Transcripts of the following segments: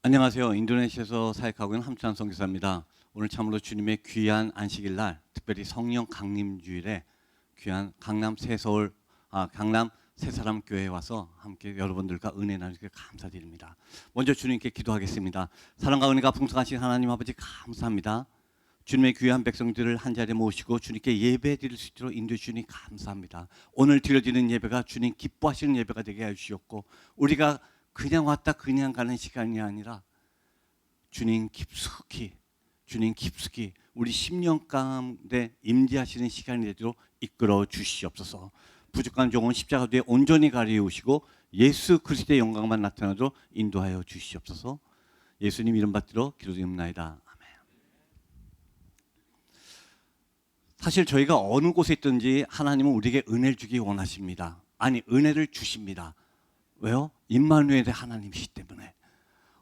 안녕하세요. 인도네시아에서 사역하고 있는 함찬 선교사입니다. 오늘 참으로 주님의 귀한 안식일 날, 특별히 성령 강림주일에 귀한 강남 새사람 교회에 와서 함께 여러분들과 은혜 나누기를 감사드립니다. 먼저 주님께 기도하겠습니다. 사랑과 은혜가 풍성하신 하나님 아버지 감사합니다. 주님의 귀한 백성들을 한자리에 모시고 주님께 예배 드릴 수 있도록 인도해 주니 감사합니다. 오늘 드려지는 예배가 주님 기뻐하시는 예배가 되게 해주셨고, 우리가 그냥 왔다 그냥 가는 시간이 아니라 주님 깊숙이 우리 심령 가운데 임재하시는 시간이 되도록 이끌어 주시옵소서. 부족한 종은 십자가 뒤에 온전히 가리우시고 예수 그리스도의 영광만 나타나도록 인도하여 주시옵소서. 예수님 이름 받들어 기도드립나이다. 아멘. 사실 저희가 어느 곳에 있든지 하나님은 우리에게 은혜를 주기 원하십니다. 아니, 은혜를 주십니다. 왜요? 임마누엘의 하나님이시기 때문에.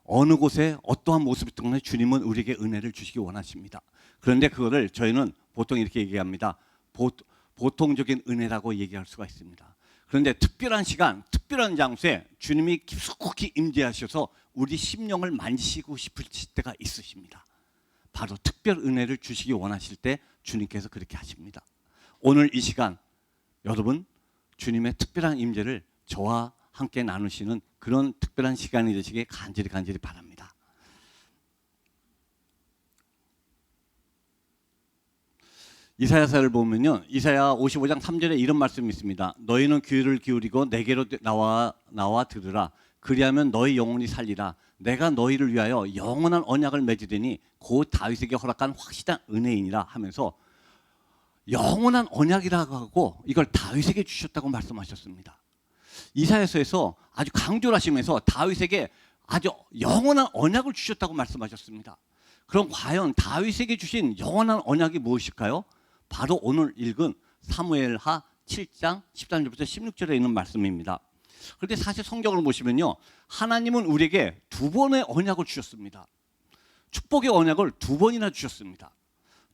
어느 곳에 어떠한 모습이 있든 간에 주님은 우리에게 은혜를 주시기 원하십니다. 그런데 그거를 저희는 보통 이렇게 얘기합니다. 보통적인 은혜라고 얘기할 수가 있습니다. 그런데 특별한 시간, 특별한 장소에 주님이 깊숙이 임재하셔서 우리 심령을 만지시고 싶을 때가 있으십니다. 바로 특별 은혜를 주시기 원하실 때 주님께서 그렇게 하십니다. 오늘 이 시간 여러분 주님의 특별한 임재를 저와 함께 나누시는 그런 특별한 시간이 되시길 간절히 바랍니다. 이사야서를 보면요, 이사야 55장 3절에 이런 말씀이 있습니다. 너희는 귀를 기울이고 내게로 나와 들으라. 그리하면 너희 영혼이 살리라. 내가 너희를 위하여 영원한 언약을 맺으리니 곧 다윗에게 허락한 확실한 은혜이니라 하면서 영원한 언약이라고 하고 이걸 다윗에게 주셨다고 말씀하셨습니다. 이사야서에서 아주 강조를 하시면서 다윗에게 아주 영원한 언약을 주셨다고 말씀하셨습니다. 그럼 과연 다윗에게 주신 영원한 언약이 무엇일까요? 바로 오늘 읽은 사무엘하 7장 13절부터 16절에 있는 말씀입니다. 그런데 사실 성경을 보시면요, 하나님은 우리에게 두 번의 언약을 주셨습니다. 축복의 언약을 두 번이나 주셨습니다.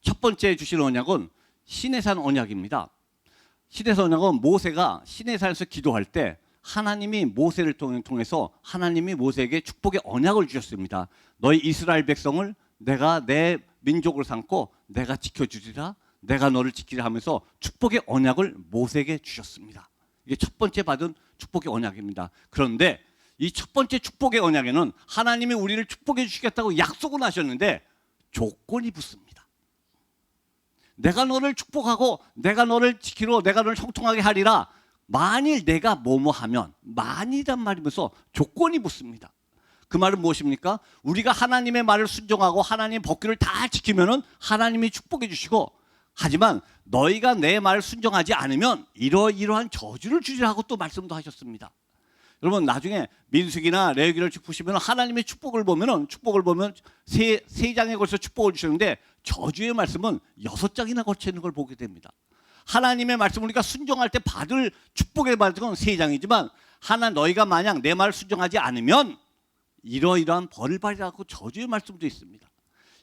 첫 번째 주신 언약은 시내산 언약입니다. 시내산 언약은 모세가 시내산에서 기도할 때 하나님이 모세를 통해서 하나님이 모세에게 축복의 언약을 주셨습니다. 너희 이스라엘 백성을 내가 내 민족으로 삼고 내가 지켜주리라, 내가 너를 지키리라 하면서 축복의 언약을 모세에게 주셨습니다. 이게 첫 번째 받은 축복의 언약입니다. 그런데 이 첫 번째 축복의 언약에는 하나님이 우리를 축복해 주시겠다고 약속을 하셨는데 조건이 붙습니다. 내가 너를 축복하고 내가 너를 지키고 내가 너를 형통하게 하리라. 만일 내가 뭐뭐 하면, 만이란 말이면서 조건이 붙습니다. 그 말은 무엇입니까? 우리가 하나님의 말을 순종하고 하나님의 법규를 다 지키면은 하나님이 축복해 주시고, 하지만 너희가 내 말을 순종하지 않으면 이러이러한 저주를 주리라고 또 말씀도 하셨습니다. 여러분 나중에 민수기나 레위기를 보시면 하나님의 축복을 보면 세 장에 걸쳐 축복을 주셨는데 저주의 말씀은 6장이나 걸쳐 있는 걸 보게 됩니다. 하나님의 말씀을 우리가 순종할 때 받을 축복의 말씀은 3장이지만 너희가 만약 내 말을 순종하지 않으면 이러이러한 벌을 받으라고 저주의 말씀도 있습니다.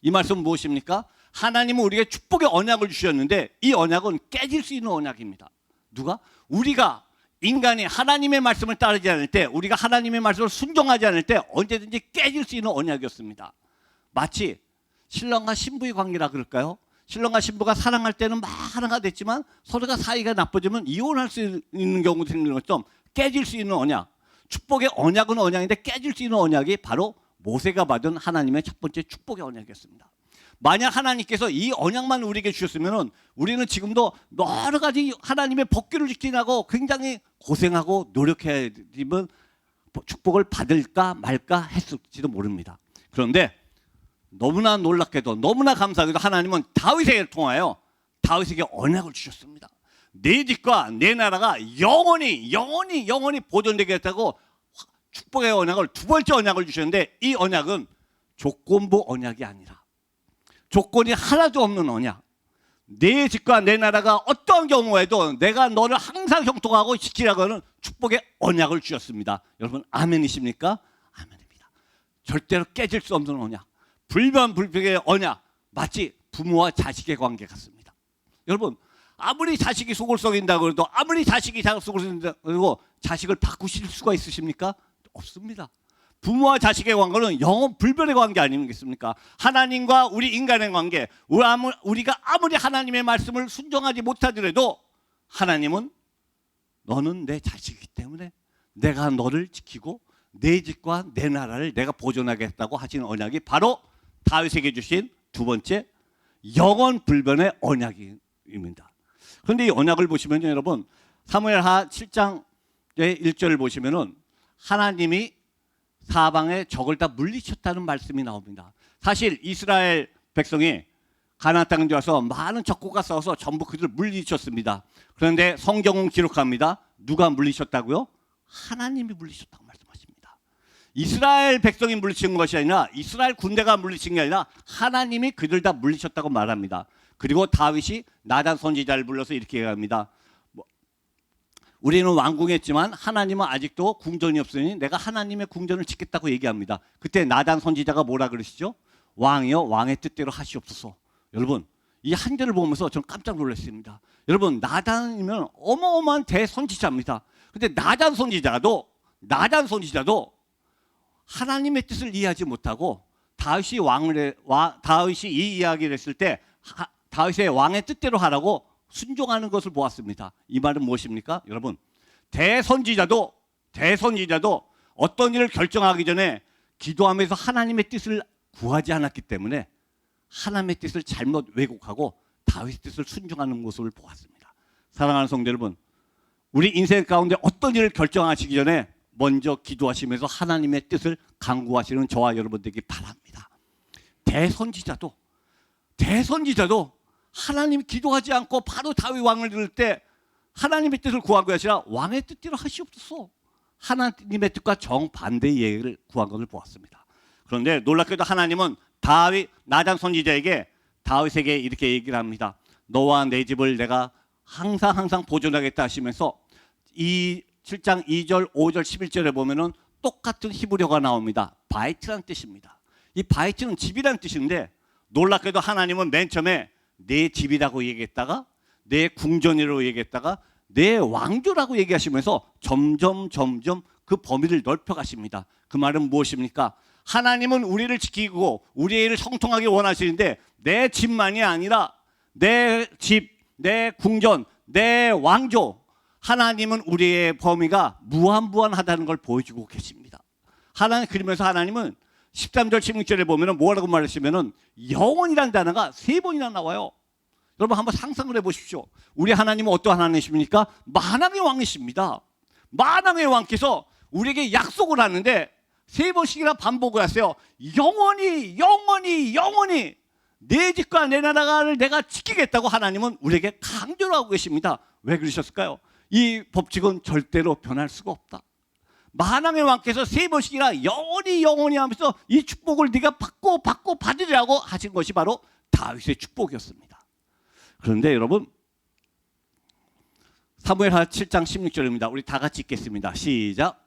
이 말씀은 무엇입니까? 하나님은 우리에게 축복의 언약을 주셨는데 이 언약은 깨질 수 있는 언약입니다. 누가? 우리가 인간이 하나님의 말씀을 따르지 않을 때, 우리가 하나님의 말씀을 순종하지 않을 때 언제든지 깨질 수 있는 언약이었습니다. 마치 신랑과 신부의 관계라 그럴까요? 신랑과 신부가 사랑할 때는 막 하나가 됐지만 서로가 사이가 나빠지면 이혼할 수 있는 경우도 생기는 것처럼 깨질 수 있는 언약, 축복의 언약은 언약인데 깨질 수 있는 언약이 바로 모세가 받은 하나님의 첫 번째 축복의 언약이었습니다. 만약 하나님께서 이 언약만 우리에게 주셨으면 우리는 지금도 여러 가지 하나님의 법규를 지키려고 굉장히 고생하고 노력해야 되면 축복을 받을까 말까 했을지도 모릅니다. 그런데 너무나 놀랍게도 너무나 감사하게도 하나님은 다윗에게 통하여 다윗에게 언약을 주셨습니다. 내 집과 내 나라가 영원히 보존되게 했다고 축복의 언약을, 두 번째 언약을 주셨는데 이 언약은 조건부 언약이 아니라 조건이 하나도 없는 언약. 내 집과 내 나라가 어떠한 경우에도 내가 너를 항상 형통하고 지키라고 하는 축복의 언약을 주셨습니다. 여러분 아멘이십니까? 아멘입니다. 절대로 깨질 수 없는 언약, 불변불평의 언약, 마치 부모와 자식의 관계 같습니다. 여러분 아무리 자식이 속을 썩인다고 해도, 아무리 자식이 속을 썩인다고 해도 자식을 바꾸실 수가 있으십니까? 없습니다. 부모와 자식의 관계는 영원 불변의 관계 아니겠습니까? 하나님과 우리 인간의 관계, 우리가 아무리 하나님의 말씀을 순종하지 못하더라도 하나님은 너는 내 자식이기 때문에 내가 너를 지키고 내 집과 내 나라를 내가 보존하겠다고 하신 언약이 바로 다윗에게 주신 두 번째 영원 불변의 언약입니다. 그런데 이 언약을 보시면요, 여러분, 사무엘하 7장의 1절을 보시면은 하나님이 사방의 적을 다 물리쳤다는 말씀이 나옵니다. 사실 이스라엘 백성이 가나안 땅에 와서 많은 적국과 싸워서 전부 그들을 물리쳤습니다. 그런데 성경은 기록합니다. 누가 물리쳤다고요? 하나님이 물리쳤다고 말씀하십니다. 이스라엘 백성이 물리친 것이 아니라 이스라엘 군대가 물리친 게 아니라 하나님이 그들 다 물리쳤다고 말합니다. 그리고 다윗이 나단 선지자를 불러서 이렇게 얘기합니다. 우리는 완궁했지만 하나님은 아직도 궁전이 없으니 내가 하나님의 궁전을 짓겠다고 얘기합니다. 그때 나단 선지자가 뭐라 그러시죠? 왕이여 왕의 뜻대로 하시옵소서. 여러분, 이 한 절을 보면서 저는 깜짝 놀랐습니다. 여러분, 나단이면 어마어마한 대선지자입니다. 근데 나단 선지자도 하나님의 뜻을 이해하지 못하고 다윗이 이 이야기를 했을 때 다윗의 왕의 뜻대로 하라고 순종하는 것을 보았습니다. 이 말은 무엇입니까? 여러분, 대선지자도 어떤 일을 결정하기 전에 기도하면서 하나님의 뜻을 구하지 않았기 때문에 하나님의 뜻을 잘못 왜곡하고 다윗의 뜻을 순종하는 모습을 보았습니다. 사랑하는 성도 여러분, 우리 인생 가운데 어떤 일을 결정하시기 전에 먼저 기도하시면서 하나님의 뜻을 간구하시는 저와 여러분 되기 바랍니다. 대선지자도 하나님이 기도하지 않고 바로 다윗 왕을 들을 때 하나님의 뜻을 구한 것이 아니라 왕의 뜻대로 하시옵소서. 하나님의 뜻과 정반대의 얘기를 구한 것을 보았습니다. 그런데 놀랍게도 하나님은 나단 선지자에게 다윗에게 이렇게 얘기를 합니다. 너와 내 집을 내가 항상 보존하겠다 하시면서 이 7장 2절, 5절, 11절에 보면은 똑같은 히브리어가 나옵니다. 바이트라는 뜻입니다. 이 바이트는 집이라는 뜻인데 놀랍게도 하나님은 맨 처음에 내 집이라고 얘기했다가 내 궁전이라고 얘기했다가 내 왕조라고 얘기하시면서 점점 그 범위를 넓혀가십니다. 그 말은 무엇입니까? 하나님은 우리를 지키고 우리의 일을 형통하게 원하시는데 내 집만이 아니라 내 집, 내 궁전, 내 왕조, 하나님은 우리의 범위가 무한하다는 걸 보여주고 계십니다. 그러면서 하나님은 13절 16절에 보면 뭐라고 말하시면은 영원이라는 단어가 3번이나 나와요. 여러분 한번 상상을 해보십시오. 우리 하나님은 어떠한 하나님이십니까? 만왕의 왕이십니다. 만왕의 왕께서 우리에게 약속을 하는데 3번씩이나 반복을 하세요. 영원히 내 집과 내 나라를 내가 지키겠다고 하나님은 우리에게 강조를 하고 계십니다. 왜 그러셨을까요? 이 법칙은 절대로 변할 수가 없다. 만왕의 왕께서 3번씩이나 영원히 하면서 이 축복을 네가 받고 받으리라고 하신 것이 바로 다윗의 축복이었습니다. 그런데 여러분, 사무엘하 7장 16절입니다. 우리 다 같이 읽겠습니다. 시작.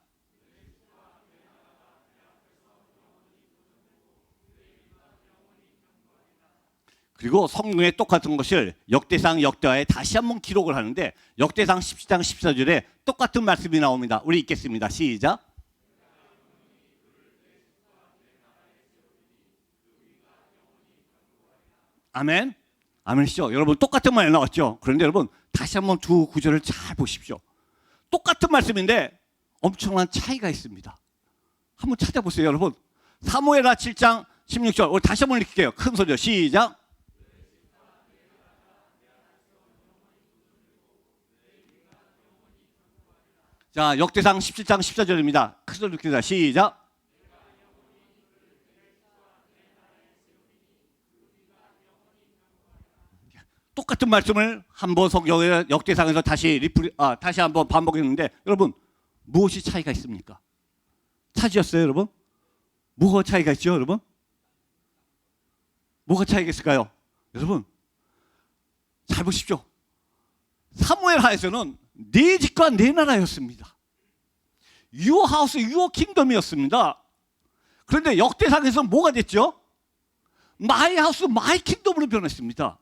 그리고 성경에 똑같은 것을 역대상 역대하에 다시 한번 기록을 하는데 역대상 17장 14절에 똑같은 말씀이 나옵니다. 우리 읽겠습니다. 시작. 아멘. 아멘이시죠? 여러분 똑같은 말이 나왔죠? 그런데 여러분 다시 한번 두 구절을 잘 보십시오. 똑같은 말씀인데 엄청난 차이가 있습니다. 한번 찾아보세요. 여러분 사무엘하 7장 16절 우리 다시 한번 읽을게요. 큰 소리로 시작. 자, 역대상 17장 14절입니다. 큰 소리로 읽겠습니다. 시작. 똑같은 말씀을 한번 성경의 역대상에서 다시 한번 반복했는데 여러분 무엇이 차이가 있습니까? 찾으셨어요, 여러분? 뭐가 차이가 있죠, 여러분? 뭐가 차이가 있을까요? 여러분 잘 보십시오. 사무엘하에서는 네 집과 네 나라였습니다. Your house, your kingdom이었습니다. 그런데 역대상에서는 뭐가 됐죠? My house, my kingdom으로 변했습니다.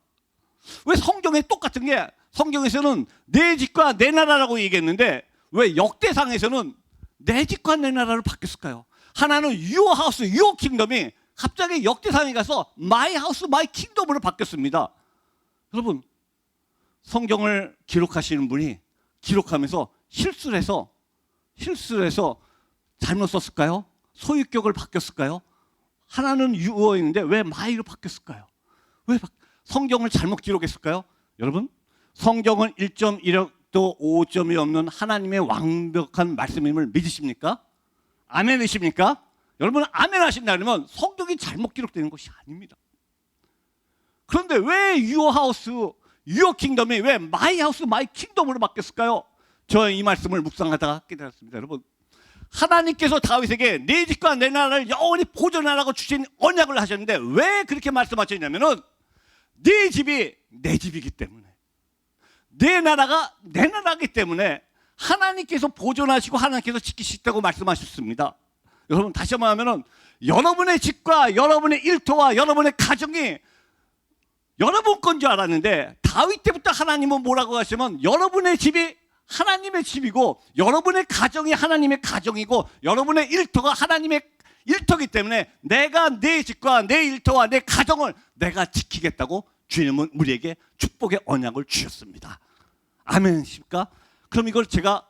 왜 성경에 똑같은 게 성경에서는 내 집과 내 나라라고 얘기했는데 왜 역대상에서는 내 집과 내 나라로 바뀌었을까요? 하나는 유어 하우스, 유어 킹덤이 갑자기 역대상에 가서 마이 하우스, 마이 킹덤으로 바뀌었습니다. 여러분, 성경을 기록하시는 분이 기록하면서 실수를 해서 잘못 썼을까요? 소유격을 바뀌었을까요? 하나는 유어인데 왜 마이로 바뀌었을까요? 왜 성경을 잘못 기록했을까요? 여러분, 성경은 1.1도 5점이 없는 하나님의 완벽한 말씀임을 믿으십니까? 아멘이십니까? 여러분, 아멘 하신다 그러면 성경이 잘못 기록되는 것이 아닙니다. 그런데 왜 유어 하우스, 유어 킹덤이 왜 마이 하우스, 마이 킹덤으로 바뀌었을까요? 저 이 말씀을 묵상하다가 깨달았습니다. 여러분, 하나님께서 다윗에게 내 집과 내 나라를 영원히 보존하라고 주신 언약을 하셨는데 왜 그렇게 말씀하셨냐면은 네 집이 내 집이기 때문에, 내 나라가 내 나라이기 때문에 하나님께서 보존하시고 하나님께서 지키시다고 말씀하셨습니다. 여러분, 다시 한번 하면은 여러분의 집과 여러분의 일터와 여러분의 가정이 여러분 건 줄 알았는데 다윗 때부터 하나님은 뭐라고 하시면 여러분의 집이 하나님의 집이고 여러분의 가정이 하나님의 가정이고 여러분의 일터가 하나님의 일터이기 때문에 내가 내 집과 내 일터와 내 가정을 내가 지키겠다고 주님은 우리에게 축복의 언약을 주셨습니다. 아멘입니까? 그럼 이걸 제가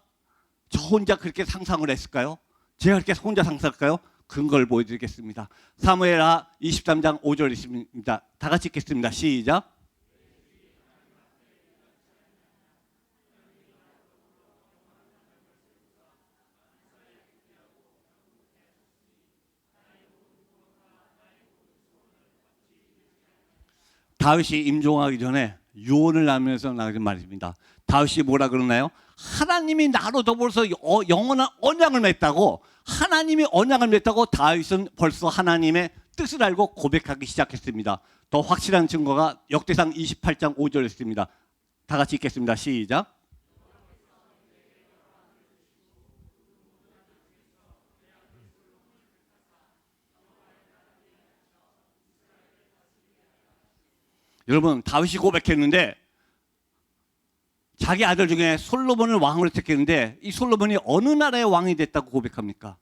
저 혼자 그렇게 상상을 했을까요? 제가 그렇게 혼자 상상할까요? 근거를 보여드리겠습니다. 사무엘하 23장 5절 있습니다. 다 같이 읽겠습니다. 시작. 다윗이 임종하기 전에 유언을 하면서 나가는 말입니다. 다윗이 뭐라 그러나요? 하나님이 나로 더불어서 영원한 언약을 맺다고, 하나님이 언약을 맺다고 다윗은 벌써 하나님의 뜻을 알고 고백하기 시작했습니다. 더 확실한 증거가 역대상 28장 5절에 있습니다. 다 같이 읽겠습니다. 시작. 여러분, 다윗이 고백했는데 자기 아들 중에 솔로몬을 왕으로 택했는데 이 솔로몬이 어느 나라의 왕이 됐다고 고백합니까?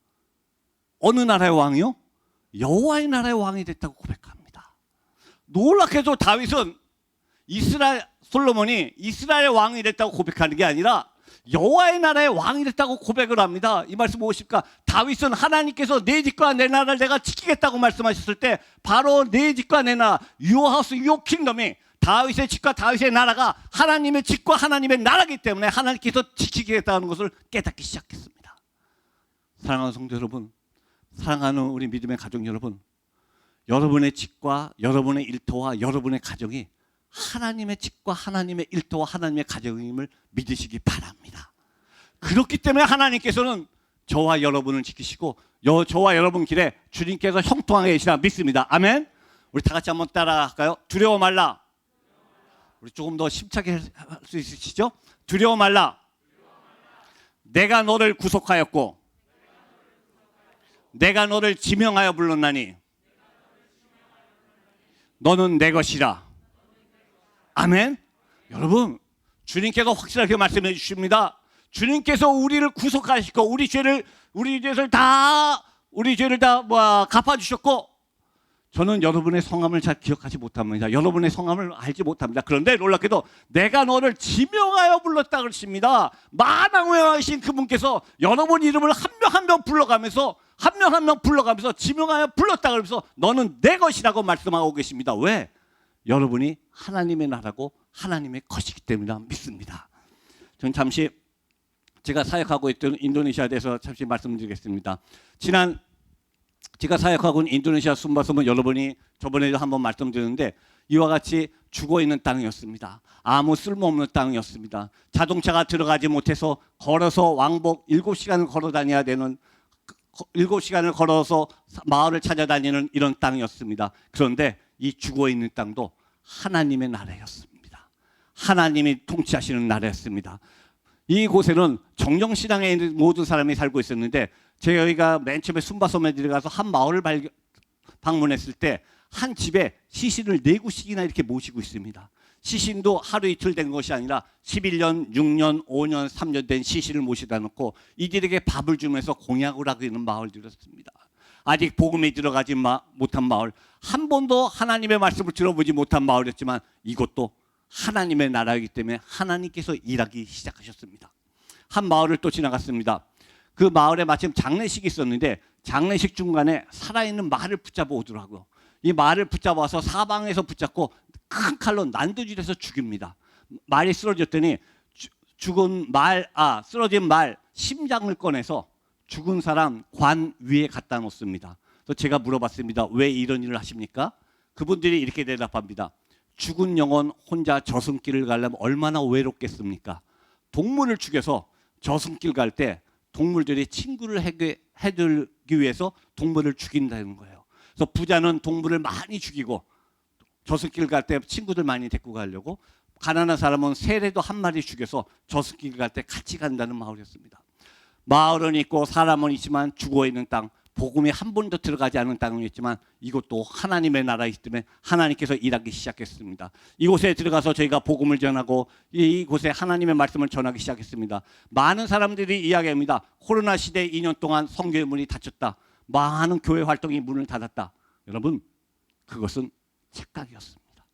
어느 나라의 왕이요? 여호와의 나라의 왕이 됐다고 고백합니다. 놀랍게도 다윗은 솔로몬이 이스라엘의 왕이 됐다고 고백하는 게 아니라 여호와의 나라의 왕이 됐다고 고백을 합니다. 이 말씀 무엇입니까? 다윗은 하나님께서 내 집과 내 나라를 내가 지키겠다고 말씀하셨을 때 바로 내 집과 내 나라, 유어 하우스, 유어 킹덤이 다윗의 집과 다윗의 나라가 하나님의 집과 하나님의 나라이기 때문에 하나님께서 지키겠다는 것을 깨닫기 시작했습니다. 사랑하는 성도 여러분, 사랑하는 우리 믿음의 가족 여러분, 여러분의 집과 여러분의 일터와 여러분의 가정이 하나님의 집과 하나님의 일터와 하나님의 가정임을 믿으시기 바랍니다. 그렇기 때문에 하나님께서는 저와 여러분을 지키시고 저와 여러분 길에 주님께서 형통하게 계시라 믿습니다. 아멘. 우리 다 같이 한번 따라할까요? 두려워 말라. 우리 조금 더 심차게 할 수 있으시죠? 두려워 말라. 내가 너를 구속하였고 내가 너를 지명하여 불렀나니 너는 내 것이라. 아멘. 여러분, 주님께서 확실하게 말씀해 주십니다. 주님께서 우리를 구속하시고 우리 죄를 다 갚아 주셨고, 저는 여러분의 성함을 잘 기억하지 못합니다. 여러분의 성함을 알지 못합니다. 그런데 놀랍게도 내가 너를 지명하여 불렀다 그러십니다. 만왕왕이신 그분께서 여러분 이름을 한 명 한 명 불러가면서 지명하여 불렀다 그러면서 너는 내 것이라고 말씀하고 계십니다. 왜? 여러분이 하나님의 나라고 하나님의 것이기 때문이라 믿습니다. 저는 잠시 제가 사역하고 있던 인도네시아에 대해서 잠시 말씀드리겠습니다. 제가 사역하고 있는 인도네시아 숨바섬은 여러분이 저번에도 한번 말씀드렸는데 이와 같이 죽어있는 땅이었습니다. 아무 쓸모없는 땅이었습니다. 자동차가 들어가지 못해서 걸어서 왕복 7시간을 걸어 다녀야 되는 7시간을 걸어서 마을을 찾아다니는 이런 땅이었습니다. 그런데 이 죽어있는 땅도 하나님의 나라였습니다. 하나님이 통치하시는 나라였습니다. 이곳에는 정령신앙에 있는 모든 사람이 살고 있었는데 저희가 맨 처음에 숨바섬에 들어가서 한 마을을 방문했을 때 한 집에 시신을 4구씩이나 이렇게 모시고 있습니다. 시신도 하루 이틀 된 것이 아니라 11년, 6년, 5년, 3년 된 시신을 모시다 놓고 이들에게 밥을 주면서 공약을 하고 있는 마을들이었습니다. 아직 복음에 들어가지 못한 마을, 한 번도 하나님의 말씀을 들어보지 못한 마을이었지만 이것도 하나님의 나라이기 때문에 하나님께서 일하기 시작하셨습니다. 한 마을을 또 지나갔습니다. 그 마을에 마침 장례식이 있었는데 장례식 중간에 살아있는 말을 붙잡아 오더라고요. 이 말을 붙잡아서 사방에서 붙잡고 큰 칼로 난도질해서 죽입니다. 말이 쓰러졌더니 쓰러진 말 심장을 꺼내서 죽은 사람 관 위에 갖다 놓습니다. 그래서 제가 물어봤습니다. 왜 이런 일을 하십니까? 그분들이 이렇게 대답합니다. 죽은 영혼 혼자 저승길을 가려면 얼마나 외롭겠습니까? 동물을 죽여서 저승길 갈 때 동물들이 친구를 해주기 위해서 동물을 죽인다는 거예요. 그래서 부자는 동물을 많이 죽이고 저승길 갈 때 친구들 많이 데리고 가려고, 가난한 사람은 새래도 한 마리 죽여서 저승길 갈 때 같이 간다는 마을이었습니다. 마을은 있고 사람은 있지만 죽어있는 땅, 복음이 한 번도 들어가지 않은 땅이었지만 이것도 하나님의 나라이기 때문에 하나님께서 일하기 시작했습니다. 이곳에 들어가서 저희가 복음을 전하고 이곳에 하나님의 말씀을 전하기 시작했습니다. 많은 사람들이 이야기합니다. 코로나 시대 2년 동안 선교의 문이 닫혔다. 많은 교회 활동이 문을 닫았다. 여러분, 그것은 착각이었습니다.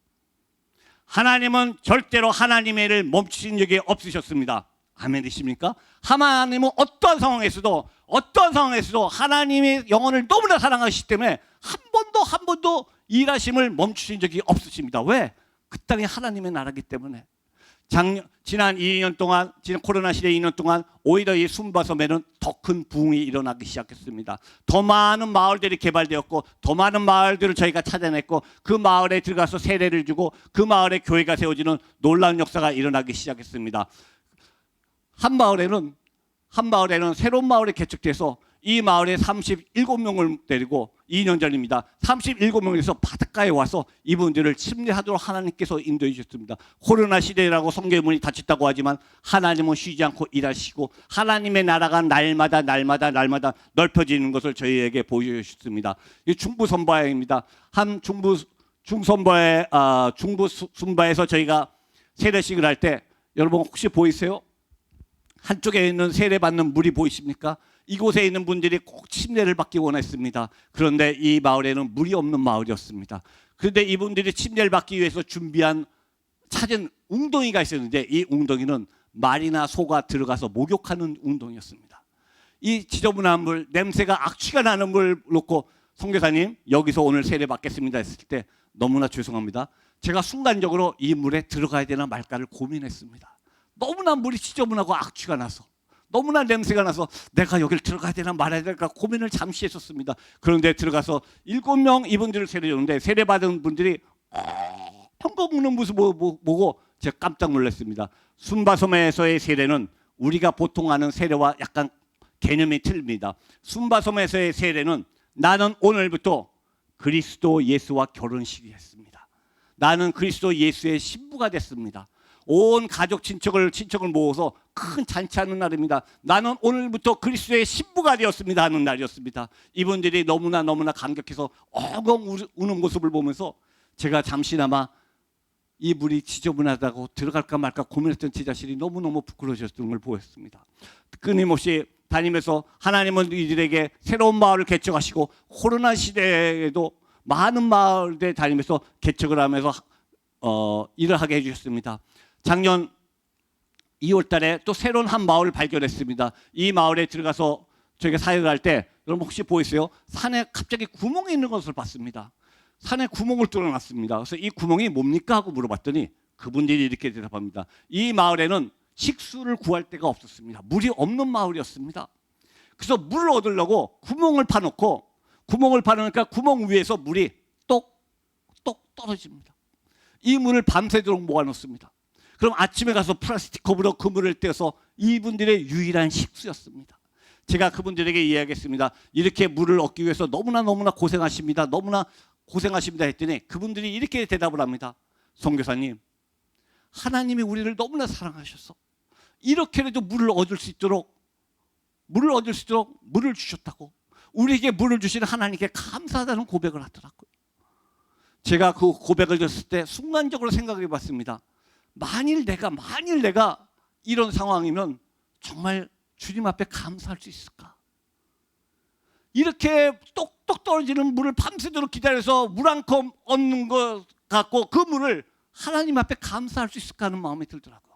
하나님은 절대로 하나님의 일을 멈추신 적이 없으셨습니다. 아멘이십니까? 하나님은 어떤 상황에서도 하나님의 영혼을 너무나 사랑하시기 때문에 한 번도 일하심을 멈추신 적이 없으십니다. 왜? 그 땅이 하나님의 나라이기 때문에. 지난 코로나 시대 2년 동안 오히려 이 순바섬에는 더 큰 부흥이 일어나기 시작했습니다. 더 많은 마을들이 개발되었고 더 많은 마을들을 저희가 찾아냈고 그 마을에 들어가서 세례를 주고 그 마을에 교회가 세워지는 놀라운 역사가 일어나기 시작했습니다. 한 마을에는 새로운 마을이 개척돼서 이 마을에 37명을 데리고 2년 전입니다. 37명에서 바닷가에 와서 이분들을 침례하도록 하나님께서 인도해 주셨습니다. 코로나 시대라고 선교의 문이 닫혔다고 하지만 하나님은 쉬지 않고 일하시고 하나님의 나라가 날마다 넓혀지는 것을 저희에게 보여주셨습니다. 이 중부 선바입니다. 중부 순바에서 저희가 세례식을 할 때 여러분 혹시 보이세요? 한쪽에 있는 세례받는 물이 보이십니까? 이곳에 있는 분들이 꼭 침례를 받기 원했습니다. 그런데 이 마을에는 물이 없는 마을이었습니다. 그런데 이분들이 침례를 받기 위해서 찾은 웅덩이가 있었는데 이 웅덩이는 말이나 소가 들어가서 목욕하는 웅덩이였습니다. 이 지저분한 물, 냄새가 악취가 나는 물 놓고 선교사님 여기서 오늘 세례 받겠습니다 했을 때 너무나 죄송합니다. 제가 순간적으로 이 물에 들어가야 되나 말까를 고민했습니다. 너무나 물이 지저분하고 악취가 나서 너무나 냄새가 나서 내가 여기를 들어가야 되나 말아야 될까 고민을 잠시 했었습니다. 그런데 들어가서 7명 이분들을 세례줬는데 세례받은 분들이 펑거 묵는 모습 보고 제가 깜짝 놀랐습니다. 순바섬에서의 세례는 우리가 보통 아는 세례와 약간 개념이 틀립니다. 순바섬에서의 세례는 나는 오늘부터 그리스도 예수와 결혼식이 했습니다. 나는 그리스도 예수의 신부가 됐습니다. 온 가족 친척을 모아서 큰 잔치하는 날입니다. 나는 오늘부터 그리스도의 신부가 되었습니다 하는 날이었습니다. 이분들이 너무나 감격해서 엉엉 우는 모습을 보면서 제가 잠시나마 이 물이 지저분하다고 들어갈까 말까 고민했던 제 자신이 너무너무 부끄러워졌던 걸 보였습니다. 끊임없이 다니면서 하나님은 이들에게 새로운 마을을 개척하시고 코로나 시대에도 많은 마을에 다니면서 개척을 하면서 일을 하게 해주셨습니다. 작년 2월 달에 또 새로운 한 마을을 발견했습니다. 이 마을에 들어가서 저희가 사역을 할 때 여러분 혹시 보이세요? 산에 갑자기 구멍이 있는 것을 봤습니다. 산에 구멍을 뚫어놨습니다. 그래서 이 구멍이 뭡니까? 하고 물어봤더니 그분들이 이렇게 대답합니다. 이 마을에는 식수를 구할 데가 없었습니다. 물이 없는 마을이었습니다. 그래서 물을 얻으려고 구멍을 파놓으니까 구멍 위에서 물이 똑똑 떨어집니다. 이 물을 밤새도록 모아놓습니다. 그럼 아침에 가서 플라스틱 컵으로 그 물을 떼어서 이분들의 유일한 식수였습니다. 제가 그분들에게 이야기했습니다. 이렇게 물을 얻기 위해서 너무나 고생하십니다. 너무나 고생하십니다 했더니 그분들이 이렇게 대답을 합니다. 선교사님, 하나님이 우리를 너무나 사랑하셔서 이렇게라도 물을 얻을 수 있도록 물을 주셨다고 우리에게 물을 주시는 하나님께 감사하다는 고백을 하더라고요. 제가 그 고백을 들었을 때 순간적으로 생각해 봤습니다. 만일 내가 이런 상황이면 정말 주님 앞에 감사할 수 있을까? 이렇게 똑똑 떨어지는 물을 밤새도록 기다려서 물 한 컵 얻는 것 같고 그 물을 하나님 앞에 감사할 수 있을까 하는 마음이 들더라고요.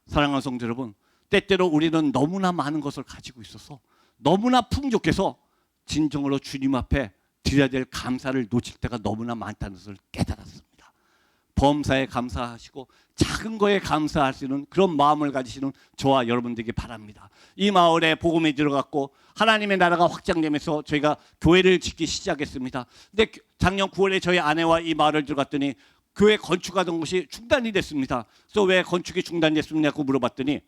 사랑하는 성도 여러분, 때때로 우리는 너무나 많은 것을 가지고 있어서 너무나 풍족해서 진정으로 주님 앞에 드려야 될 감사를 놓칠 때가 너무나 많다는 것을 깨달았습니다. 범사에 감사하시고 작은 거에 감사할 수 있는 그런 마음을 가지시는 저와 여러분들에게 바랍니다. 이 마을에 복음이 들어갔고 하나님의 나라가 확장되면서 저희가 교회를 짓기 시작했습니다. 근데 작년 9월에 저희 아내와 이 마을을 들어갔더니 교회 건축하던 것이 중단이 됐습니다. 그래서 왜 건축이 중단됐느냐고 물어봤더니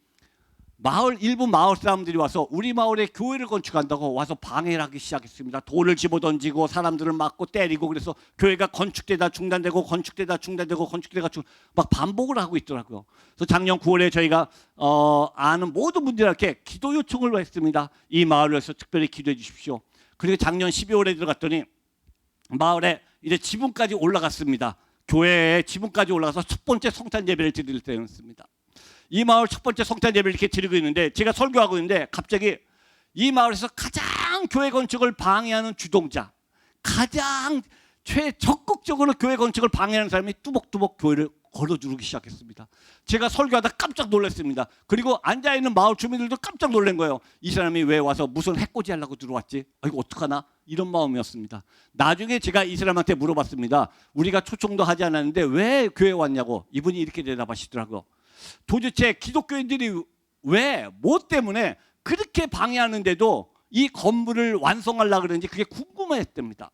일부 마을 사람들이 와서 우리 마을에 교회를 건축한다고 와서 방해를 하기 시작했습니다. 돌을 집어던지고 사람들을 맞고 때리고 그래서 교회가 건축되다 중단되고 건축되다 중단되고 건축되다 막 반복을 하고 있더라고요. 그래서 작년 9월에 저희가 아는 모든 분들에게 기도 요청을 했습니다. 이 마을을 위해서 특별히 기도해 주십시오. 그리고 작년 12월에 들어갔더니 마을에 이제 지붕까지 올라갔습니다. 교회에 지붕까지 올라가서 첫 번째 성탄 예배를 드릴 때였습니다. 이 마을 첫 번째 성탄 예배를 이렇게 드리고 있는데 제가 설교하고 있는데 갑자기 이 마을에서 가장 교회 건축을 방해하는 주동자, 가장 적극적으로 교회 건축을 방해하는 사람이 뚜벅뚜벅 교회를 걸어 누르기 시작했습니다. 제가 설교하다 깜짝 놀랐습니다. 그리고 앉아있는 마을 주민들도 깜짝 놀란 거예요. 이 사람이 왜 와서 무슨 해코지 하려고 들어왔지? 이거 어떡하나? 이런 마음이었습니다. 나중에 제가 이 사람한테 물어봤습니다. 우리가 초청도 하지 않았는데 왜 교회에 왔냐고. 이분이 이렇게 대답하시더라고요. 도대체 기독교인들이 왜, 뭐 때문에 그렇게 방해하는데도 이 건물을 완성하려고 그러는지 그게 궁금했답니다.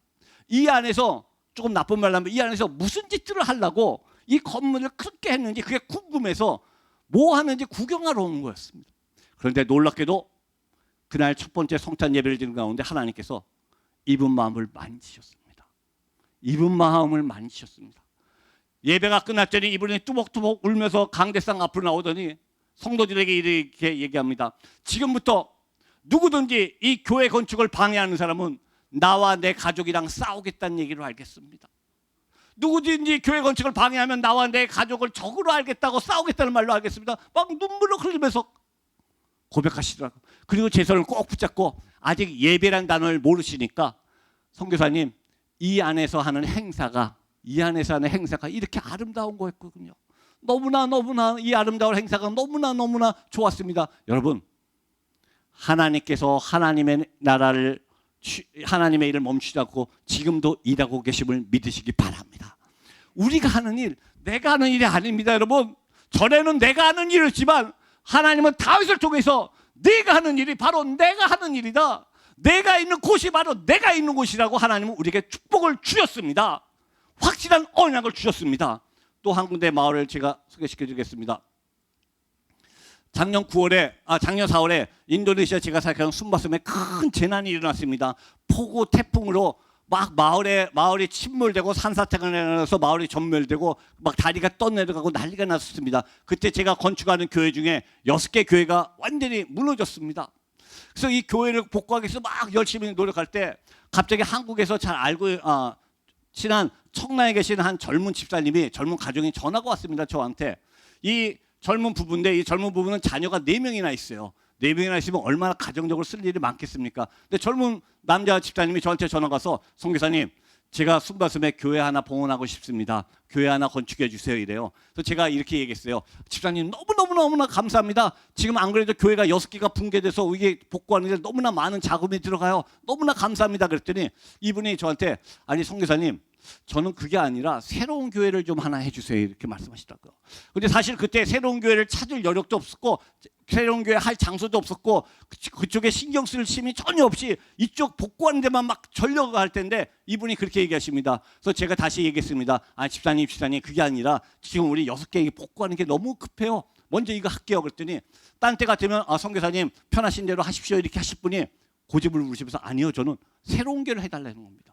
이 안에서 조금 나쁜 말로 하면 이 안에서 무슨 짓들을 하려고 이 건물을 그렇게 했는지 그게 궁금해서 뭐 하는지 구경하러 온 거였습니다. 그런데 놀랍게도 그날 첫 번째 성탄 예배를 드리는 가운데 하나님께서 이분 마음을 만지셨습니다. 이분 마음을 만지셨습니다. 예배가 끝났더니 이분이 뚜벅뚜벅 울면서 강대상 앞으로 나오더니 성도들에게 이렇게 얘기합니다. 지금부터 누구든지 이 교회 건축을 방해하는 사람은 나와 내 가족이랑 싸우겠다는 얘기를 알겠습니다. 누구든지 교회 건축을 방해하면 나와 내 가족을 적으로 알겠다고 싸우겠다는 말로 알겠습니다. 막 눈물을 흘리면서 고백하시더라고요. 그리고 제 손을 꼭 붙잡고 아직 예배란 단어를 모르시니까 선교사님 이 안에서 하는 행사가 이렇게 아름다운 거였거든요. 너무나 이 아름다운 행사가 너무나 좋았습니다. 여러분, 하나님께서 하나님의 나라를 하나님의 일을 멈추지 않고 지금도 일하고 계심을 믿으시기 바랍니다. 우리가 하는 일, 내가 하는 일이 아닙니다. 여러분, 전에는 내가 하는 일이었지만 하나님은 다윗을 통해서 네가 하는 일이 바로 내가 하는 일이다. 내가 있는 곳이 바로 내가 있는 곳이라고 하나님은 우리에게 축복을 주셨습니다. 확실한 언약을 주셨습니다. 또 한 군데 마을을 제가 소개시켜 주겠습니다. 작년 4월에 인도네시아 제가 생각하는 순바섬에 큰 재난이 일어났습니다. 폭우 태풍으로 막 마을이 침몰되고 산사태가 일어나서 마을이 전멸되고 막 다리가 떠내려가고 난리가 났었습니다. 그때 제가 건축하는 교회 중에 6개 교회가 완전히 무너졌습니다. 그래서 이 교회를 복구하기 위해서 막 열심히 노력할 때 갑자기 한국에서 잘 알고 친한 청라에 계신 한 젊은 집사님이 젊은 가정이 전화가 왔습니다. 저한테. 이 젊은 부부인데 이 젊은 부부는 자녀가 4명이나 있어요. 4명이나 있으면 얼마나 가정적으로 쓸 일이 많겠습니까? 근데 젊은 남자 집사님이 저한테 전화가 와서 선교사님 제가 순바섬에 교회 하나 봉헌하고 싶습니다. 교회 하나 건축해 주세요 이래요. 그래서 제가 이렇게 얘기했어요. 집사님 너무나 감사합니다. 지금 안 그래도 교회가 6개가 붕괴돼서 이게 복구하는데 너무나 많은 자금이 들어가요. 너무나 감사합니다. 그랬더니 이분이 저한테 아니 선교사님 저는 그게 아니라 새로운 교회를 좀 하나 해주세요 이렇게 말씀하시더라고요. 근데 사실 그때 새로운 교회를 찾을 여력도 없었고 새로운 교회 할 장소도 없었고 그쪽에 신경 쓸 힘이 전혀 없이 이쪽 복구하는 데만 막 전력을 할 텐데 이분이 그렇게 얘기하십니다. 그래서 제가 다시 얘기했습니다. 아 집사님 그게 아니라 지금 우리 6개 복구하는 게 너무 급해요. 먼저 이거 할게요. 그랬더니 딴 때 같으면 선교사님 편하신 대로 하십시오 이렇게 하실 분이 고집을 부리시면서 아니요 저는 새로운 교회를 해달라는 겁니다.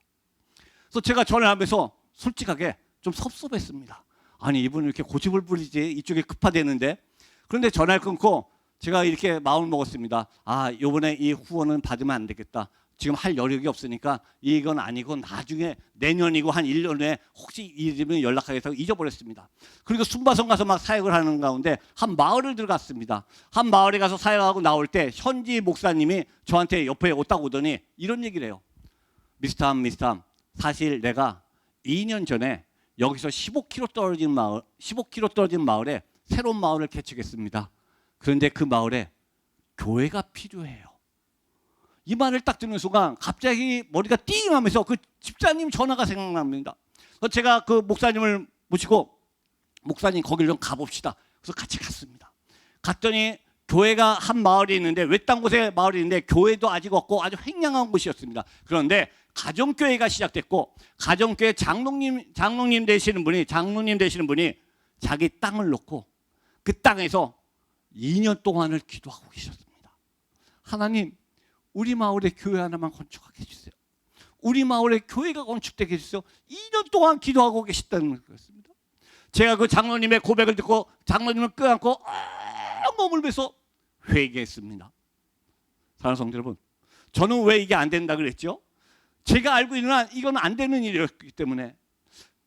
그래서 제가 전화하면서 솔직하게 좀 섭섭했습니다. 아니 이분은 이렇게 고집을 부리지 이쪽에 급하대는데. 그런데 전화를 끊고 제가 이렇게 마음을 먹었습니다. 아 이번에 이 후원은 받으면 안 되겠다. 지금 할 여력이 없으니까 이건 아니고 나중에 내년이고 한 1년 후에 혹시 이러면 연락하겠다고 잊어버렸습니다. 그리고 순바성 가서 막 사역을 하는 가운데 한 마을을 들어갔습니다. 한 마을에 가서 사역하고 나올 때 현지 목사님이 저한테 옆에 오다고 오더니 이런 얘기를 해요. 미스터함, 사실 내가 2년 전에 여기서 15km 떨어진 마을에 새로운 마을을 개척했습니다. 그런데 그 마을에 교회가 필요해요. 이 말을 딱 듣는 순간 갑자기 머리가 띵 하면서 그 집사님 전화가 생각납니다. 그래서 제가 그 목사님을 모시고 목사님 거기를 좀 가봅시다. 그래서 같이 갔습니다. 갔더니 교회가 한 마을이 있는데 외딴 곳에 마을이 있는데 교회도 아직 없고 아주 횡령한 곳이었습니다. 그런데 가정교회가 시작됐고 가정교회 장로님 되시는 분이 자기 땅을 놓고 그 땅에서 2년 동안을 기도하고 계셨습니다. 하나님, 우리 마을에 교회 하나만 건축하게 해주세요. 우리 마을에 교회가 건축되게 해주세요. 2년 동안 기도하고 계셨다는 것입니다. 제가 그 장로님의 고백을 듣고 장로님을 껴안고 머물면서 회개했습니다. 사랑하는 성도 여러분, 저는 왜 이게 안 된다 그랬죠? 제가 알고 있는 한 이건 안 되는 일이었기 때문에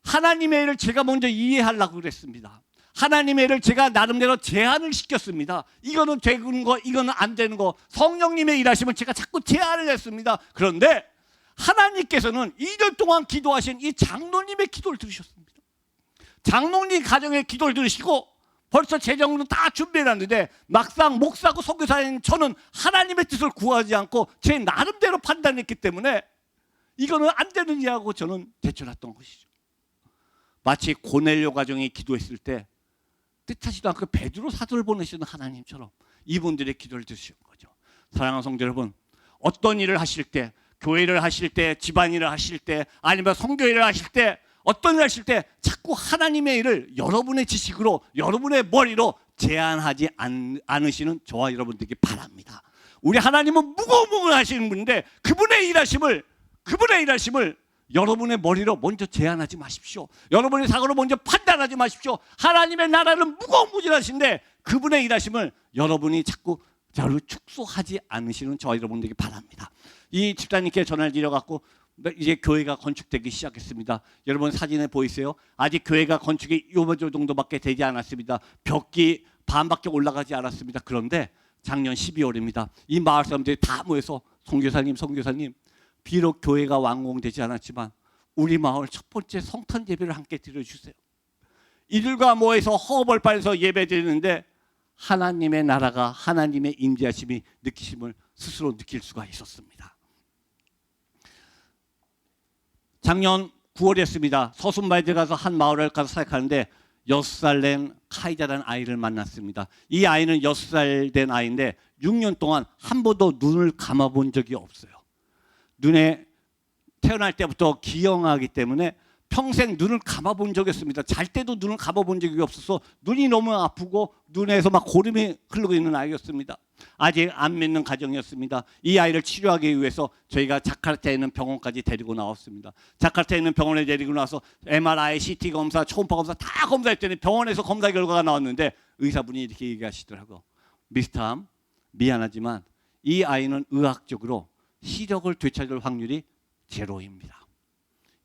하나님의 일을 제가 먼저 이해하려고 그랬습니다. 하나님의 일을 제가 나름대로 제한을 시켰습니다. 이거는 되는 거, 이거는 안 되는 거. 성령님의 일하시면 제가 자꾸 제한을 했습니다. 그런데 하나님께서는 2년 동안 기도하신 이 장로님의 기도를 들으셨습니다. 장로님 가정의 기도를 들으시고 벌써 재정으로 다 준비해놨는데 막상 목사고 선교사인 저는 하나님의 뜻을 구하지 않고 제 나름대로 판단했기 때문에 이거는 안 되는 일이라고 저는 제쳐놨던 것이죠. 마치 고넬료 가정이 기도했을 때 뜻하지도 않고 베드로 사도를 보내시는 하나님처럼 이분들의 기도를 들으신 거죠. 사랑하는 성도 여러분, 어떤 일을 하실 때, 교회를 하실 때, 집안일을 하실 때, 아니면 선교일을 하실 때, 어떤 일을 하실 때 자꾸 하나님의 일을 여러분의 지식으로, 여러분의 머리로 제한하지 않으시는 저와 여러분들에게 바랍니다. 우리 하나님은 무궁무궁하시는 분인데 그분의 일하심을 여러분의 머리로 먼저 제한하지 마십시오. 여러분의 사고로 먼저 판단하지 마십시오. 하나님의 나라는 무궁무진하신데 그분의 일하심을 여러분이 자꾸 축소하지 않으시는 저와 여러분들에게 바랍니다. 이 집사님께 전화를 드려갖고 이제 교회가 건축되기 시작했습니다. 여러분 사진에 보이세요? 아직 교회가 건축이 요 정도밖에 되지 않았습니다. 벽기 반밖에 올라가지 않았습니다. 그런데 작년 12월입니다. 이 마을 사람들이 다 모여서 선교사님 비록 교회가 완공되지 않았지만 우리 마을 첫 번째 성탄 예배를 함께 드려주세요. 이들과 모여서 허벌판에서 예배 드리는데 하나님의 나라가, 하나님의 임재하심이 느끼심을 스스로 느낄 수가 있었습니다. 작년 9월이었습니다. 서순바에 들어가서 한 마을을 가서 사역하는데 6살 된 카이자라는 아이를 만났습니다. 이 아이는 6살 된 아이인데 6년 동안 한 번도 눈을 감아본 적이 없어요. 눈에 태어날 때부터 기형하기 때문에 평생 눈을 감아본 적이 없습니다. 잘 때도 눈을 감아본 적이 없어서 눈이 너무 아프고 눈에서 막 고름이 흐르고 있는 아이였습니다. 아직 안 믿는 가정이었습니다. 이 아이를 치료하기 위해서 저희가 자카르타에 있는 병원까지 데리고 나왔습니다. 자카르타에 있는 병원에 데리고 나와서 MRI, CT 검사, 초음파 검사 다 검사했더니 병원에서 검사 결과가 나왔는데 의사분이 이렇게 얘기하시더라고요. 미스터함, 미안하지만 이 아이는 의학적으로 시력을 되찾을 확률이 제로입니다.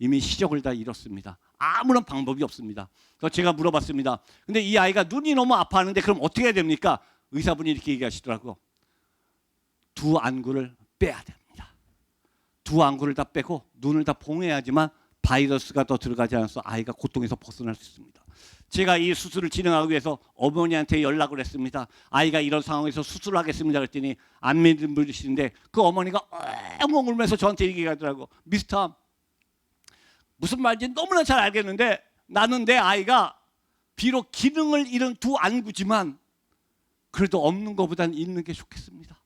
이미 시력을 다 잃었습니다. 아무런 방법이 없습니다. 그래서 제가 물어봤습니다. 근데 이 아이가 눈이 너무 아파하는데 그럼 어떻게 해야 됩니까? 의사분이 이렇게 얘기하시더라고요. 두 안구를 빼야 됩니다. 두 안구를 다 빼고 눈을 다 봉해야지만 바이러스가 더 들어가지 않아서 아이가 고통에서 벗어날 수 있습니다. 제가 이 수술을 진행하기 위해서 어머니한테 연락을 했습니다. 아이가 이런 상황에서 수술을 하겠습니다 그랬더니 안 믿는 분이신데 그 어머니가 엉엉 울면서 저한테 얘기하더라고요. 미스터, 무슨 말인지 너무나 잘 알겠는데 나는 내 아이가 비록 기능을 잃은 두 안구지만 그래도 없는 것보다는 있는 게 좋겠습니다.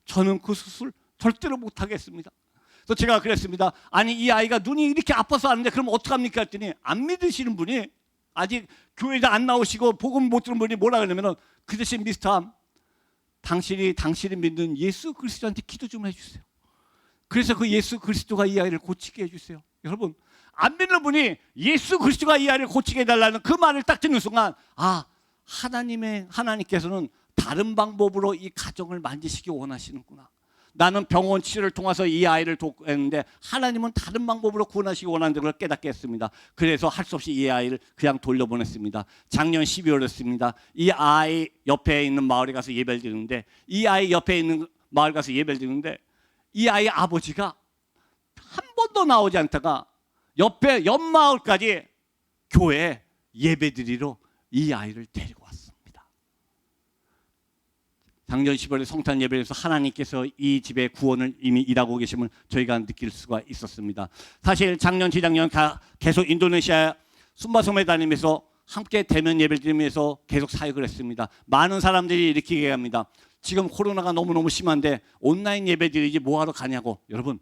저는 그 수술 절대로 못하겠습니다. 그래서 제가 그랬습니다. 아니 이 아이가 눈이 이렇게 아파서 하는데 그럼 어떡합니까 했더니 안 믿으시는 분이 아직 교회도 안 나오시고 복음 못 들은 분이 뭐라 그러냐면 그 대신 미스터 당신이 믿는 예수 그리스도한테 기도 좀 해주세요. 그래서 그 예수 그리스도가 이 아이를 고치게 해주세요. 여러분 안 믿는 분이 예수 그리스도가 이 아이를 고치게 해달라는 그 말을 딱 듣는 순간 하나님께서는 다른 방법으로 이 가정을 만지시기 원하시는구나. 나는 병원 치료를 통해서 이 아이를 돕는데 하나님은 다른 방법으로 구원하시기 원하는 걸 깨닫게 했습니다. 그래서 할 수 없이 이 아이를 그냥 돌려보냈습니다. 작년 12월이었습니다. 이 아이 옆에 있는 마을에 가서 예배를 드리는데 이 아이 옆에 있는 마을 가서 예배를 드리는데 이 아이 아버지가 한 번도 나오지 않다가 옆에 옆마을까지 교회에 예배드리러 이 아이를 데리고 왔습니다. 작년 10월에 성탄 예배에서 하나님께서 이 집의 구원을 이미 일하고 계심을 저희가 느낄 수가 있었습니다. 사실 작년, 재작년 계속 인도네시아 순바섬에 다니면서 함께 대면 예배를 드리면서 계속 사역을 했습니다. 많은 사람들이 이렇게 얘기합니다. 지금 코로나가 너무너무 심한데 온라인 예배 드리지 뭐하러 가냐고. 여러분,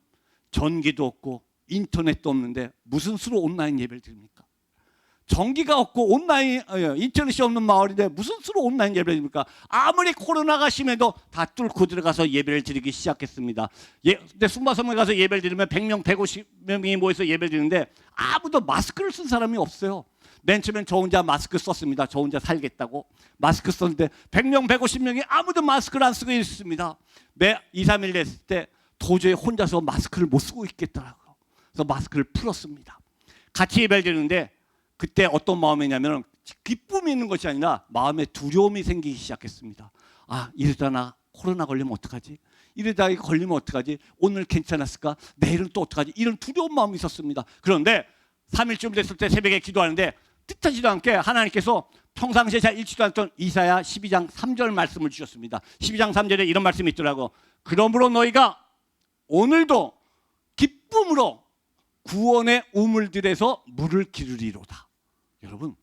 전기도 없고 인터넷도 없는데 무슨 수로 온라인 예배를 드립니까? 전기가 없고 온라인 인터넷이 없는 마을인데 무슨 수로 온라인 예배를 드립니까? 아무리 코로나가 심해도 다 뚫고 들어가서 예배를 드리기 시작했습니다. 근데 순바섬에 가서 예배를 드리면 100명, 150명이 모여서 예배를 드리는데 아무도 마스크를 쓴 사람이 없어요. 맨 처음엔 저 혼자 마스크 썼습니다. 저 혼자 살겠다고 마스크 썼는데 100명, 150명이 아무도 마스크를 안 쓰고 있습니다. 매 2, 3일 됐을 때 도저히 혼자서 마스크를 못 쓰고 있겠더라고요. 그래서 마스크를 풀었습니다. 같이 예배를 드리는데 그때 어떤 마음이냐면 기쁨이 있는 것이 아니라 마음에 두려움이 생기기 시작했습니다. 아, 이러다 나 코로나 걸리면 어떡하지? 이러다 걸리면 어떡하지? 오늘 괜찮았을까? 내일은 또 어떡하지? 이런 두려운 마음이 있었습니다. 그런데 3일쯤 됐을 때 새벽에 기도하는데 뜻하지도 않게 하나님께서 평상시에 잘 읽지도 않던 이사야 12장 3절 말씀을 주셨습니다. 12장 3절에 이런 말씀이 있더라고. 그러므로 너희가 오늘도 기쁨으로 구원의 우물들에서 물을 기르리로다. 여러분,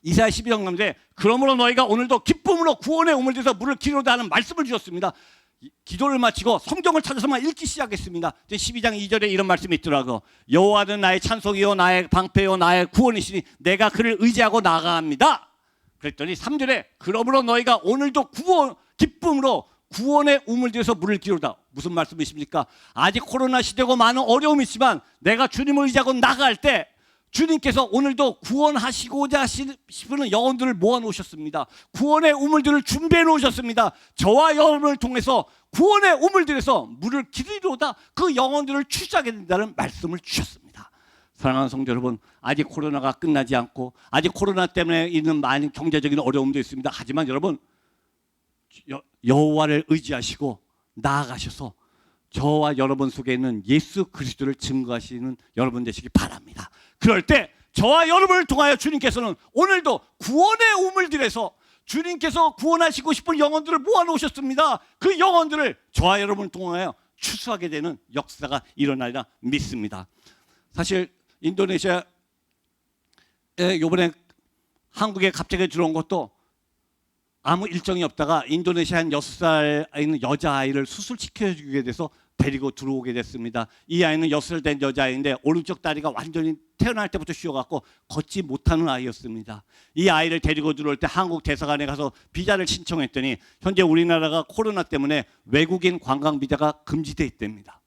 이사야 12장 3절에 그러므로 너희가 오늘도 기쁨으로 구원의 우물들에서 물을 기르리로다 하는 말씀을 주셨습니다. 기도를 마치고 성경을 찾아서만 읽기 시작했습니다. 12장 2절에 이런 말씀이 있더라고요. 여호와는 나의 찬송이요 나의 방패요 나의 구원이시니 내가 그를 의지하고 나아갑니다. 그랬더니 3절에 그러므로 너희가 오늘도 기쁨으로 구원의 우물들에서 물을 기르다. 무슨 말씀이십니까? 아직 코로나 시대고 많은 어려움이 있지만 내가 주님을 의지하고 나갈 때 주님께서 오늘도 구원하시고자 싶은 영혼들을 모아놓으셨습니다. 구원의 우물들을 준비해 놓으셨습니다. 저와 여러분을 통해서 구원의 우물들에서 물을 기르리로다. 그 영혼들을 추수하게 된다는 말씀을 주셨습니다. 사랑하는 성도 여러분, 아직 코로나가 끝나지 않고 아직 코로나 때문에 있는 많은 경제적인 어려움도 있습니다. 하지만 여러분, 여호와를 의지하시고 나아가셔서 저와 여러분 속에 있는 예수 그리스도를 증거하시는 여러분 되시기 바랍니다. 그럴 때 저와 여러분을 통하여 주님께서는 오늘도 구원의 우물들에서 주님께서 구원하시고 싶은 영혼들을 모아놓으셨습니다. 그 영혼들을 저와 여러분을 통하여 추수하게 되는 역사가 일어나리라 믿습니다. 사실 인도네시아에 이번에 한국에 갑자기 들어온 것도 아무 일정이 없다가 인도네시아 한 6살 있는 여자아이를 수술시켜주게 돼서 데리고 들어오게 됐습니다. 이 아이는 6살 된 여자아이인데 오른쪽 다리가 완전히 태어날 때부터 쉬어갖고 걷지 못하는 아이였습니다. 이 아이를 데리고 들어올 때 한국 대사관에 가서 비자를 신청했더니 현재 우리나라가 코로나 때문에 외국인 관광 비자가 금지돼 있답니다.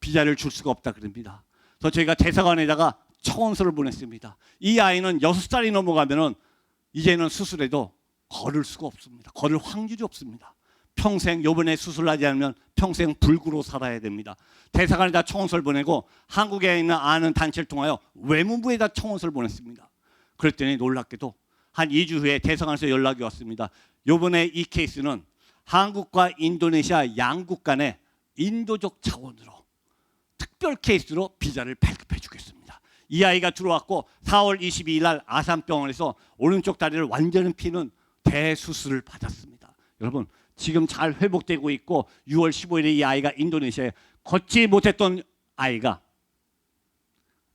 비자를 줄 수가 없다 그럽니다. 그래서 저희가 대사관에다가 청원서를 보냈습니다. 이 아이는 6살이 넘어가면은 이제는 수술해도 걸을 수가 없습니다. 걸을 확률이 없습니다. 평생 요번에 수술하지 않으면 평생 불구로 살아야 됩니다. 대사관에다 청원서를 보내고 한국에 있는 아는 단체를 통하여 외무부에다 청원서를 보냈습니다. 그랬더니 놀랍게도 한 2주 후에 대사관에서 연락이 왔습니다. 요번에 이 케이스는 한국과 인도네시아 양국 간의 인도적 차원으로 특별 케이스로 비자를 발급해 주겠습니다. 이 아이가 들어왔고 4월 22일 날 아산병원에서 오른쪽 다리를 완전히 피는 대수술을 받았습니다. 여러분, 지금 잘 회복되고 있고 6월 15일에 이 아이가 인도네시아에 걷지 못했던 아이가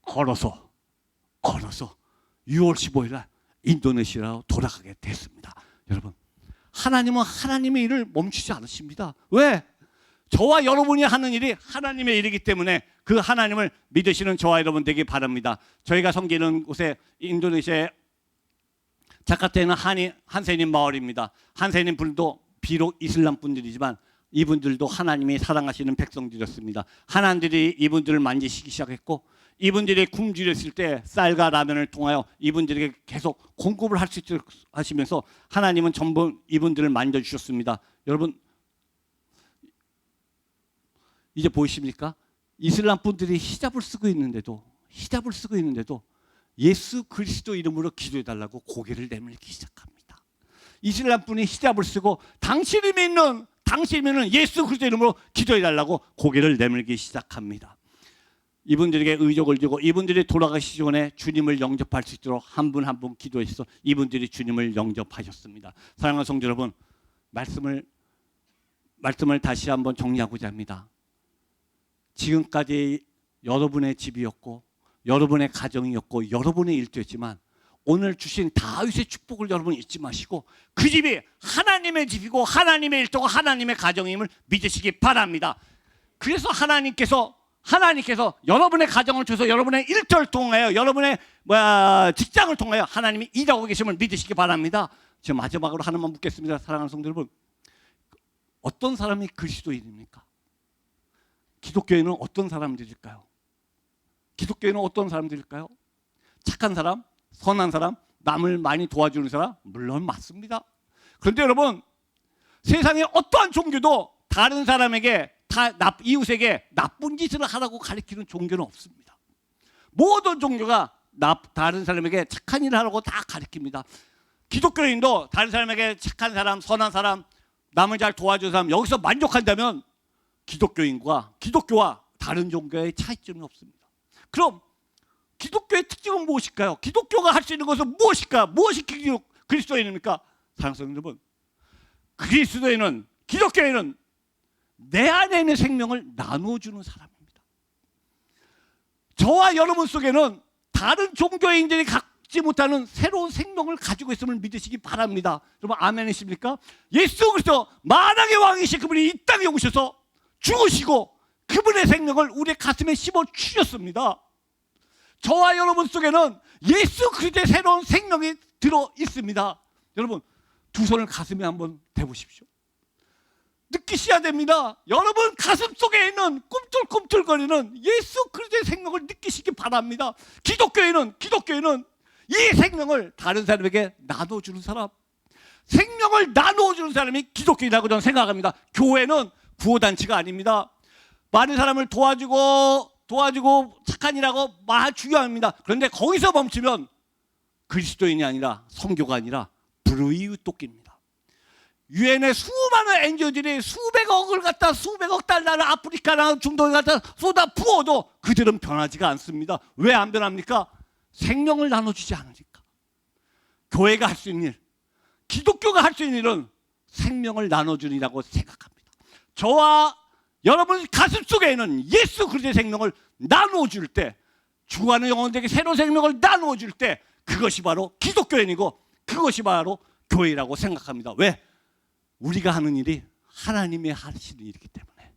걸어서 6월 15일 날 인도네시아로 돌아가게 됐습니다. 여러분, 하나님은 하나님의 일을 멈추지 않으십니다. 왜? 저와 여러분이 하는 일이 하나님의 일이기 때문에 그 하나님을 믿으시는 저와 여러분 되기 바랍니다. 저희가 섬기는 곳에 인도네시아에 자카르타에는 한세님 마을입니다. 한세님 분도 비록 이슬람 분들이지만 이분들도 하나님이 사랑하시는 백성들이었습니다. 하나님들이 이분들을 만지시기 시작했고 이분들이 굶주렸을 때 쌀과 라면을 통하여 이분들에게 계속 공급을 할 수 있도록 하시면서 하나님은 전부 이분들을 만져주셨습니다. 여러분, 이제 보이십니까? 이슬람 분들이 히잡을 쓰고 있는데도 예수 그리스도 이름으로 기도해달라고 고개를 내밀기 시작합니다. 이슬람 분이 히잡을 쓰고 당신이 믿는 예수 그리스도 이름으로 기도해달라고 고개를 내밀기 시작합니다. 이분들에게 의족을 주고 이분들이 돌아가시기 전에 주님을 영접할 수 있도록 한 분 한 분 기도해서 이분들이 주님을 영접하셨습니다. 사랑하는 성도 여러분, 말씀을 다시 한번 정리하고자 합니다. 지금까지 여러분의 집이었고 여러분의 가정이었고 여러분의 일도였지만 오늘 주신 다윗의 축복을 여러분 잊지 마시고 그 집이 하나님의 집이고 하나님의 일도고 하나님의 가정임을 믿으시기 바랍니다. 그래서 하나님께서 여러분의 가정을 통해서 여러분의 일터를 통하여 여러분의 직장을 통하여 하나님이 일하고 계심을 믿으시기 바랍니다. 지금 마지막으로 하나만 묻겠습니다. 사랑하는 성도 여러분, 어떤 사람이 그리스도인입니까? 기독교인은 어떤 사람들일까요? 기독교인은 어떤 사람들일까요? 착한 사람, 선한 사람, 남을 많이 도와주는 사람? 물론 맞습니다. 그런데 여러분, 세상에 어떠한 종교도 다른 사람에게 이웃에게 나쁜 짓을 하라고 가르치는 종교는 없습니다. 모든 종교가 다른 사람에게 착한 일을 하라고 다 가르칩니다. 기독교인도 다른 사람에게 착한 사람, 선한 사람, 남을 잘 도와주는 사람 여기서 만족한다면 기독교와 다른 종교의 차이점이 없습니다. 그럼 기독교의 특징은 무엇일까요? 기독교가 할 수 있는 것은 무엇일까? 무엇이 그리스도인입니까? 사랑하는 성도 여러분, 기독교인은 내 안에 있는 생명을 나누어주는 사람입니다. 저와 여러분 속에는 다른 종교인들이 갖지 못하는 새로운 생명을 가지고 있음을 믿으시기 바랍니다. 여러분 아멘이십니까? 예수 그리스도 만왕의 왕이신 그분이 이 땅에 오셔서 죽으시고 그분의 생명을 우리의 가슴에 심어 주셨습니다. 저와 여러분 속에는 예수 그리스도의 새로운 생명이 들어 있습니다. 여러분 두 손을 가슴에 한번 대보십시오. 느끼셔야 됩니다. 여러분 가슴 속에 있는 꿈틀꿈틀거리는 예수 그리스도의 생명을 느끼시기 바랍니다. 기독교인은 이 생명을 다른 사람에게 나눠주는 사람, 생명을 나눠주는 사람이 기독교인이라고 저는 생각합니다. 교회는 구호단체가 아닙니다. 많은 사람을 도와주고 착한 일하고 중요합니다. 그런데 거기서 멈추면 그리스도인이 아니라 선교가 아니라 불의의 돕기입니다. 유엔의 수많은 NGO들이 수백억 달러를 아프리카나 중동에 갖다 쏟아 부어도 그들은 변하지가 않습니다. 왜 안 변합니까? 생명을 나눠주지 않으니까. 교회가 할 수 있는 일, 기독교가 할 수 있는 일은 생명을 나눠주는 일이라고 생각합니다. 저와 여러분 가슴 속에 있는 예수 그리스도의 생명을 나누어줄 때, 죽어가는 영혼들에게 새로운 생명을 나누어줄 때 그것이 바로 기독교인이고 그것이 바로 교회라고 생각합니다. 왜? 우리가 하는 일이 하나님이 하시는 일이기 때문에,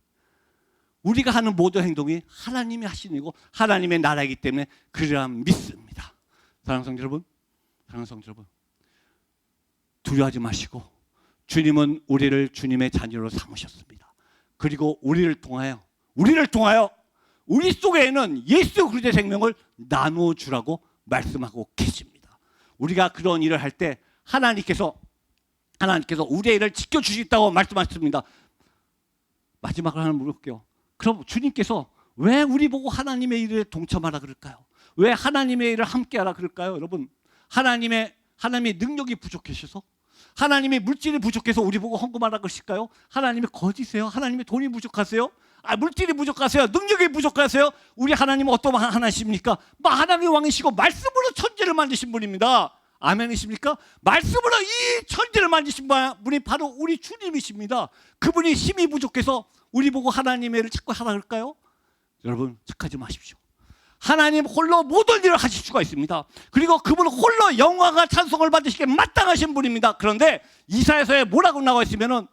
우리가 하는 모든 행동이 하나님이 하시는 일이고 하나님의 나라이기 때문에 그러라 믿습니다. 사랑하는 성도 여러분, 두려워하지 마시고 주님은 우리를 주님의 자녀로 삼으셨습니다. 그리고 우리를 통하여 우리 속에 있는 예수 그리스도의 생명을 나누어 주라고 말씀하고 계십니다. 우리가 그런 일을 할 때 하나님께서 우리의 일을 지켜주시겠다고 말씀하셨습니다. 마지막으로 하나 물어볼게요. 그럼 주님께서 왜 우리 보고 하나님의 일에 동참하라 그럴까요? 왜 하나님의 일을 함께하라 그럴까요? 여러분, 하나님의 능력이 부족하셔서, 하나님의 물질이 부족해서 우리 보고 헌금하라 그러실까요? 하나님이 거짓이세요? 하나님의 돈이 부족하세요? 물질이 부족하세요? 능력이 부족하세요? 우리 하나님은 어떤 하나님입니까? 하나님의 왕이시고 말씀으로 천지를 만드신 분입니다. 아멘이십니까? 말씀으로 이 천지를 만드신 분이 바로 우리 주님이십니다. 그분이 힘이 부족해서 우리 보고 하나님의 일을 자꾸 하라 그럴까요? 여러분 착하지 마십시오. 하나님 홀로 모든 일을 하실 수가 있습니다. 그리고 그분 홀로 영광과 찬송을 받으시기에 마땅하신 분입니다. 그런데 이사야서에 뭐라고 나와 있으면은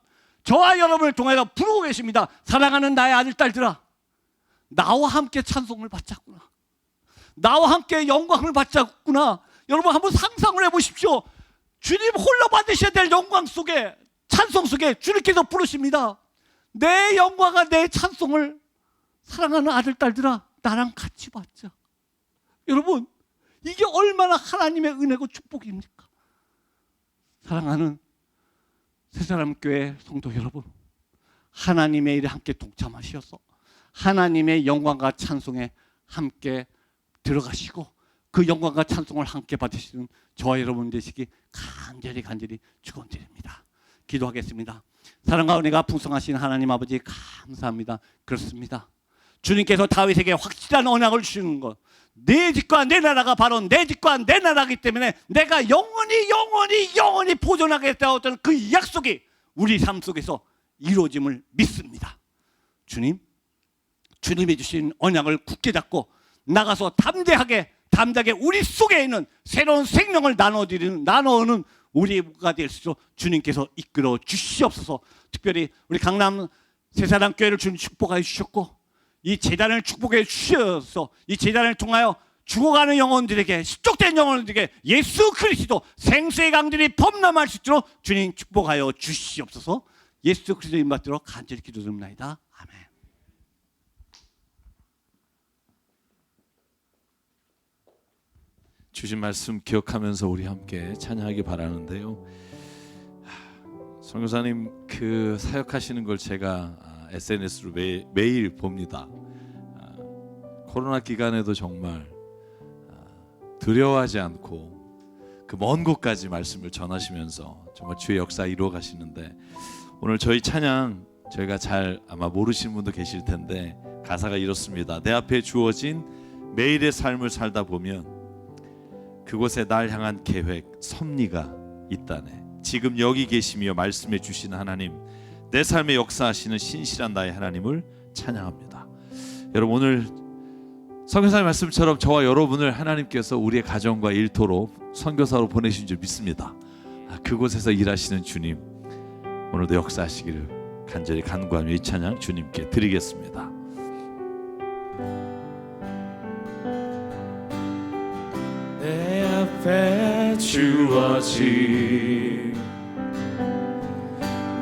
저와 여러분을 통해서 부르고 계십니다. 사랑하는 나의 아들 딸들아, 나와 함께 찬송을 받자꾸나, 나와 함께 영광을 받자꾸나. 여러분 한번 상상을 해보십시오. 주님 홀로 받으셔야 될 영광 속에, 찬송 속에 주님께서 부르십니다. 내 영광과 내 찬송을 사랑하는 아들 딸들아, 나랑 같이 받자. 여러분 이게 얼마나 하나님의 은혜고 축복입니까? 사랑하는 새사람교회 성도 여러분, 하나님의 일에 함께 동참하셔서 하나님의 영광과 찬송에 함께 들어가시고 그 영광과 찬송을 함께 받으시는 저와 여러분 되시기 간절히 축원드립니다. 기도하겠습니다. 사랑과 은혜가 풍성하신 하나님 아버지 감사합니다. 그렇습니다. 주님께서 다윗에게 확실한 언약을 주시는 것, 내 집과 내 나라가 바로 내 집과 내 나라이기 때문에 내가 영원히 보존하겠다고 했던 그 약속이 우리 삶 속에서 이루어짐을 믿습니다. 주님이 주신 언약을 굳게 잡고 나가서 담대하게 우리 속에 있는 새로운 생명을 나누는 우리가 될 수 있도록 주님께서 이끌어 주시옵소서. 특별히 우리 강남 새사랑교회를 주님 축복하여 주셨고 이 제단을 축복해 주셔서 이 제단을 통하여 죽어가는 영혼들에게, 실족된 영혼들에게 예수 그리스도 생수의 강들이 범람할 수 있도록 주님 축복하여 주시옵소서. 예수 그리스도 이름 받도록 간절히 기도드립니다. 아멘. 주신 말씀 기억하면서 우리 함께 찬양하기 바라는데요. 선교사님 그 사역하시는 걸 제가 SNS로 매일 봅니다. 코로나 기간에도 정말 두려워하지 않고 그 먼 곳까지 말씀을 전하시면서 정말 주의 역사 이루어 가시는데, 오늘 저희 찬양 저희가 잘 아마 모르시는 분도 계실 텐데 가사가 이렇습니다. 내 앞에 주어진 매일의 삶을 살다 보면 그곳에 날 향한 계획, 섭리가 있다네. 지금 여기 계시며 말씀해 주신 하나님, 내 삶에 역사하시는 신실한 나의 하나님을 찬양합니다. 여러분, 오늘 선교사의 말씀처럼 저와 여러분을 하나님께서 우리의 가정과 일터로 선교사로 보내신 줄 믿습니다. 그곳에서 일하시는 주님, 오늘도 역사하시기를 간절히 간구하며 이 찬양 주님께 드리겠습니다. 내 앞에 주어진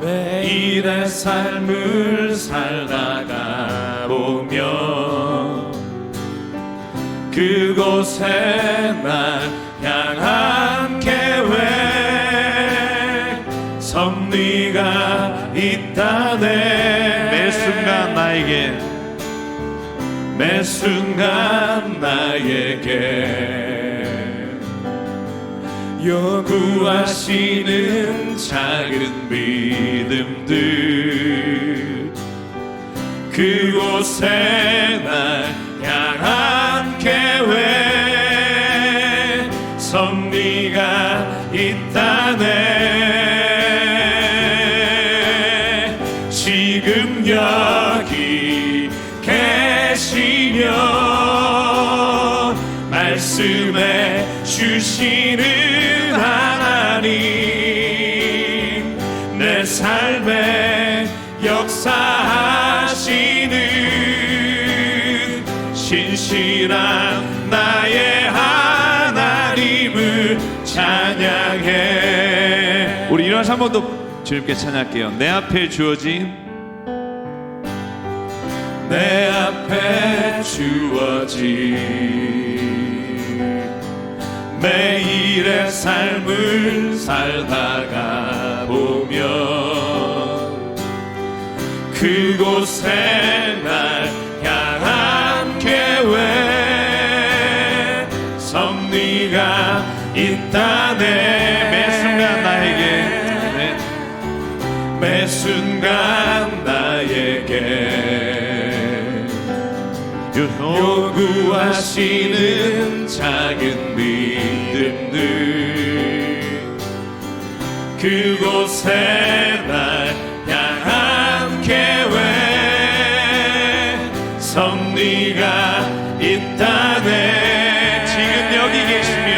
매일의 삶을 살다가 보면 그곳에 날 향한 계획, 섭리가 있다네. 매 순간 나에게 요구하시는 작은 믿음들, 그곳에 날 향한 계획, 섭리가 있다네. 지금 여기 계시며 말씀해 주시는 하나님, 내 삶에 역사하시는 신실한 나의 하나님을 찬양해. 우리 일어나서 한 번 더 주님께 찬양할게요. 내 앞에 주어진 매일의 삶을 살다가 보면 그곳에 날 향한 계획, 섭리가 있다네. 매 순간 나에게 요구하시는 작은 믿음들, 그곳에 날 향한 계획, 섭리가 있다네. 지금 여기 계시며,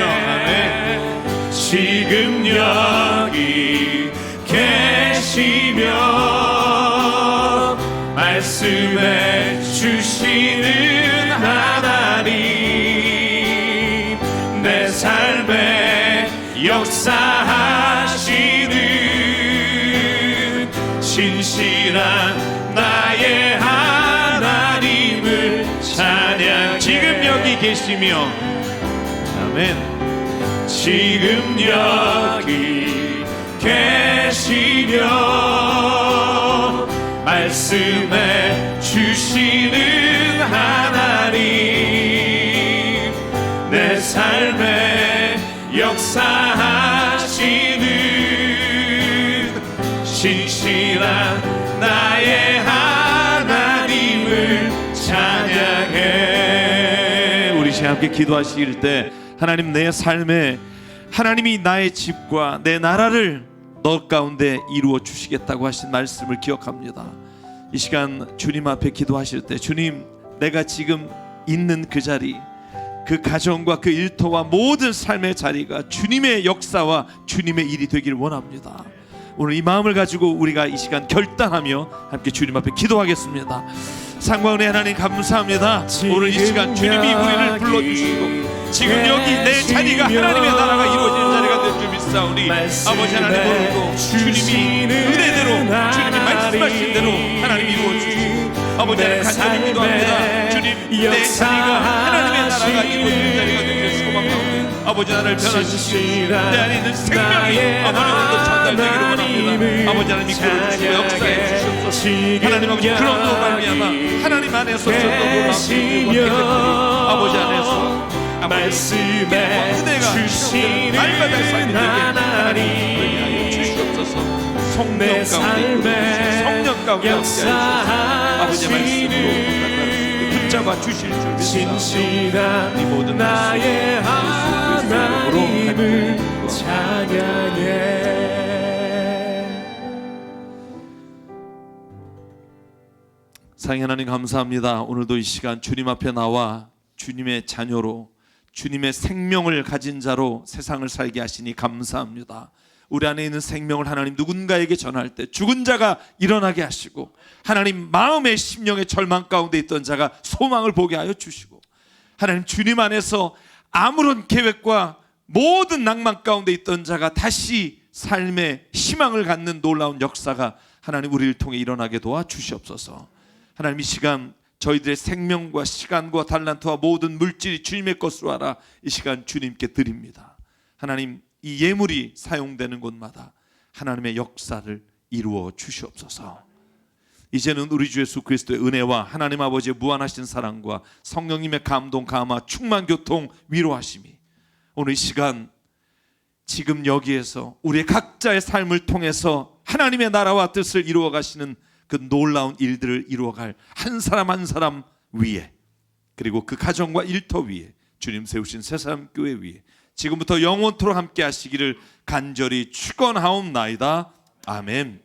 지금 여기 계시며 말씀해 주시는 하나님, 내 삶에 역사하시는 신실한 나의 하나님을 찬양. 지금 여기 계시며, 아멘. 지금 여기 계시며 말씀해 주시는 하나님, 내 삶에 역사하시는 신실한 나의 하나님을 찬양해. 우리 시간 함께 기도하실 때 하나님, 내 삶에 하나님이 나의 집과 내 나라를 너 가운데 이루어 주시겠다고 하신 말씀을 기억합니다. 이 시간 주님 앞에 기도하실 때, 주님, 내가 지금 있는 그 자리, 그 가정과 그 일터와 모든 삶의 자리가 주님의 역사와 주님의 일이 되기를 원합니다. 오늘 이 마음을 가지고 우리가 이 시간 결단하며 함께 주님 앞에 기도하겠습니다. 상과 은혜 하나님 감사합니다. 오늘 이 시간 주님이 우리를 불러주시고 지금 여기 내 자리가 하나님의 나라가 이루어지는 자리가 된 줄 믿사오니 아버지 하나님, 오늘도 주님이 은혜대로 주님이 말씀하신 대로 하나님 이루어주시고 아버지 하나님 간절히 기도합니다. 주님, 내 자리가 하나님의 나라가 이루어지는 자리가 되길 소망하오니 아버지 하나님을 변화시키시고 내 안에 있는 생명이 아버지 오늘도 전달되기를 원합니다. 아버지 하나님 이끌어주시고 역사해 주시옵소서. 하나님 아버지, 그런로 말미암아 하나님 안에서 저도 놀랍고 아버지 안에서 말씀에 은혜가 주시는 날마다 삶이 되게 하나님 주시옵소서. 성령 가운데 성령 가운데 아버지의 말씀으로 붙잡아 주실 줄 믿사옵나이다. 이 모든 나의 하나님을 찬양해. 사랑의 하나님 감사합니다. 오늘도 이 시간 주님 앞에 나와 주님의 자녀로 주님의 생명을 가진 자로 세상을 살게 하시니 감사합니다. 우리 안에 있는 생명을 하나님 누군가에게 전할 때 죽은 자가 일어나게 하시고 하나님 마음의 심령의 절망 가운데 있던 자가 소망을 보게 하여 주시고 하나님 주님 안에서 아무런 계획과 모든 낭만 가운데 있던 자가 다시 삶의 희망을 갖는 놀라운 역사가 하나님 우리를 통해 일어나게 도와 주시옵소서. 하나님 이 시간 저희들의 생명과 시간과 달란트와 모든 물질이 주님의 것으로 알아 이 시간 주님께 드립니다. 하나님 이 예물이 사용되는 곳마다 하나님의 역사를 이루어 주시옵소서. 이제는 우리 주 예수 그리스도의 은혜와 하나님 아버지의 무한하신 사랑과 성령님의 감동, 감화, 충만 교통, 위로하심이 오늘 이 시간 지금 여기에서 우리의 각자의 삶을 통해서 하나님의 나라와 뜻을 이루어 가시는 그 놀라운 일들을 이루어갈 한 사람 한 사람 위에, 그리고 그 가정과 일터 위에, 주님 세우신 새사람교회 위에 지금부터 영원토록 함께 하시기를 간절히 축원하옵나이다. 아멘.